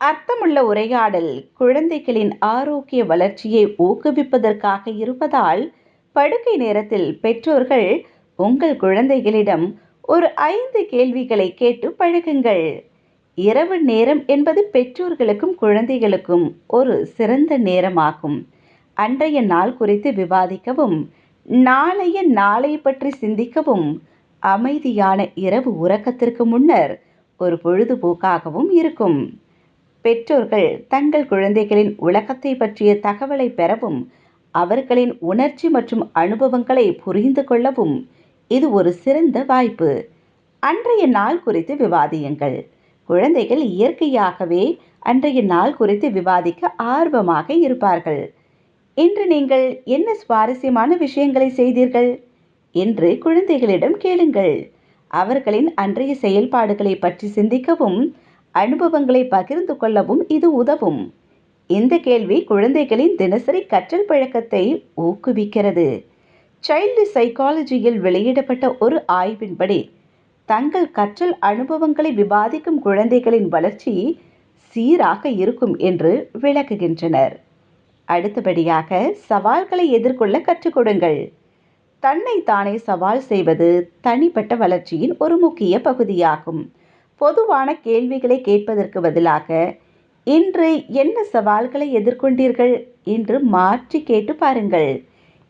அர்த்தமுள்ள உரையாடல் குழந்தைகளின் ஆரோக்கிய வளர்ச்சியை ஊக்குவிப்பதற்காக இருப்பதால், படுக்கை நேரத்தில் பெற்றோர்கள் உங்கள் குழந்தைகளிடம் ஒரு 5 கேள்விகளை கேட்டு பழகுங்கள். இரவு நேரம் என்பது பெற்றோர்களுக்கும் குழந்தைகளுக்கும் ஒரு சிறந்த நேரமாகும். அன்றைய நாள் குறித்து விவாதிக்கவும், நாளை பற்றி சிந்திக்கவும், அமைதியான இரவு உறக்கத்திற்கு முன்னர் ஒரு பொழுதுபோக்காகவும் இருக்கும். பெற்றோர்கள் தங்கள் குழந்தைகளின் உலகத்தை பற்றிய தகவலை பெறவும், அவர்களின் உணர்ச்சி மற்றும் அனுபவங்களை புரிந்து கொள்ளவும் இது ஒரு சிறந்த வாய்ப்பு. அன்றைய நாள் குறித்து விவாதியுங்கள். குழந்தைகள் இயற்கையாகவே அன்றைய நாள் குறித்து விவாதிக்க ஆர்வமாக இருப்பார்கள். இன்று நீங்கள் என்ன சுவாரஸ்யமான விஷயங்களை செய்தீர்கள் என்று குழந்தைகளிடம் கேளுங்கள். அவர்களின் அன்றைய செயல்பாடுகளை பற்றி சிந்திக்கவும், அனுபவங்களை பகிர்ந்து கொள்ளவும் இது உதவும். இந்த கேள்வி குழந்தைகளின் தினசரி கற்றல் பழக்கத்தை ஊக்குவிக்கிறது. சைல்டு சைக்காலஜியில் வெளியிடப்பட்ட ஒரு ஆய்வின்படி, தங்கள் கற்றல் அனுபவங்களை விவாதிக்கும் குழந்தைகளின் வளர்ச்சி சீராக இருக்கும் என்று விளக்குகின்றனர். அடுத்தபடியாக, சவால்களை எதிர்கொள்ள கற்றுக் கொடுங்கள். தன்னை தானே சவால் செய்வது தனிப்பட்ட வளர்ச்சியின் ஒரு முக்கிய பகுதியாகும். பொதுவான கேள்விகளை கேட்பதற்கு பதிலாக, இன்று என்ன சவால்களை எதிர்கொண்டீர்கள் என்று மாற்றி கேட்டு பாருங்கள்.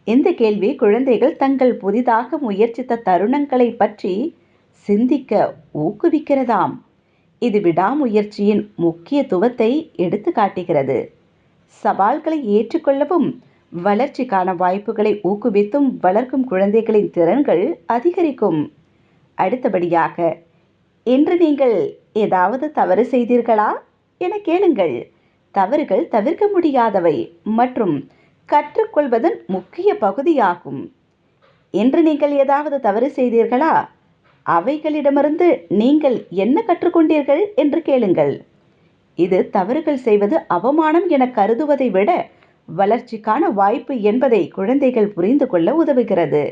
இந்த கேள்வி குழந்தைகள் தங்கள் புதிதாக முயற்சித்த தருணங்களை பற்றி சிந்திக்க ஊக்குவிக்கிறதாம். இது விடாமுயற்சியின் முக்கியத்துவத்தை எடுத்து காட்டுகிறது. சவால்களை ஏற்றுக்கொள்ளவும், வளர்ச்சிக்கான வாய்ப்புகளை ஊக்குவித்தும் வளர்க்கும் குழந்தைகளின் திறன்கள் அதிகரிக்கும். அடுத்தபடியாக, இன்று நீங்கள் ஏதாவது தவறு செய்தீர்களா என கேளுங்கள். தவறுகள் தவிர்க்க முடியாதவை மற்றும் கற்றுக்கொள்வதன் முக்கிய பகுதியாகும். இன்று நீங்கள் ஏதாவது தவறு செய்தீர்களா? அவைகளிடமிருந்து நீங்கள் என்ன கற்றுக்கொண்டீர்கள் என்று கேளுங்கள். இது தவறுகள் செய்வது அவமானம் என கருதுவதை விட வளர்ச்சிக்கான வாய்ப்பு என்பதை குழந்தைகள் புரிந்து கொள்ள உதவுகிறது.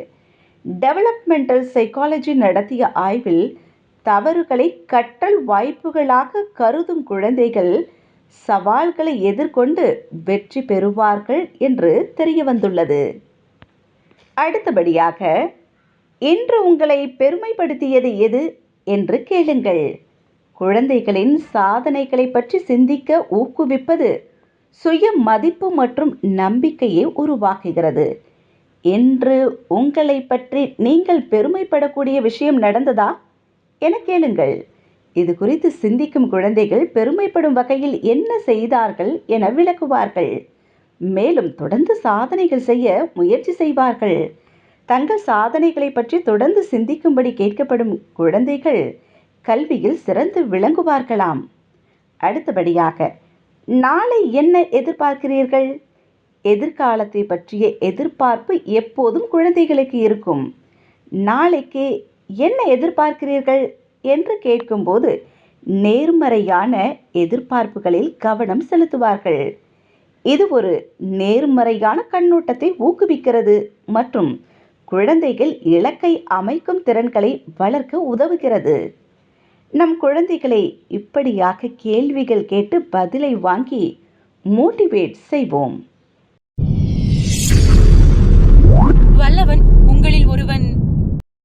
டெவலப்மெண்டல் சைக்காலஜி நடத்திய ஆய்வில், தவறுகளை கற்றல் வாய்ப்புகளாக கருதும் குழந்தைகள் சவால்களை எதிர்கொண்டு வெற்றி பெறுவார்கள் என்று தெரிய வந்துள்ளது. அடுத்தபடியாக, இன்று உங்களை பெருமைப்படுத்தியது எது என்று கேளுங்கள். குழந்தைகளின் சாதனைகளை பற்றி சிந்திக்க ஊக்குவிப்பது சுய மதிப்பு மற்றும் நம்பிக்கையை உருவாக்குகிறது. இன்று உங்களை பற்றி நீங்கள் பெருமைப்படக்கூடிய விஷயம் நடந்ததா என கேளுங்கள். இது குறித்து சிந்திக்கும் குழந்தைகள் பெருமைப்படும் வகையில் என்ன செய்தார்கள் என விளக்குவார்கள். மேலும் தொடர்ந்து சாதனைகள் செய்ய முயற்சி செய்வார்கள். தங்கள் சாதனைகளை பற்றி தொடர்ந்து சிந்திக்கும்படி கேட்கப்படும் குழந்தைகள் கல்வியில் சிறந்து விளங்குவார்களாம். அடுத்தபடியாக, நாளை என்ன எதிர்பார்க்கிறீர்கள்? எதிர்காலத்தை பற்றிய எதிர்பார்ப்பு எப்போதும் குழந்தைகளுக்கு இருக்கும். நாளைக்கு என்ன எதிர்பார்க்கிறீர்கள் என்று கேட்கும்போது, நேர்மறையான எதிர்பார்ப்புகளில் கவனம் செலுத்துவார்கள். இது ஒரு நேர்மறையான கண்ணோட்டத்தை ஊக்குவிக்கிறது மற்றும் குழந்தைகள் இலக்கை அமைக்கும் திறன்களை வளர்க்க உதவுகிறது. நம் குழந்தைகளை இப்படியாக கேள்விகள் கேட்டு பதிலை வாங்கி மோட்டிவேட் செய்வோம். வல்லவன் உங்களில் ஒருவன்.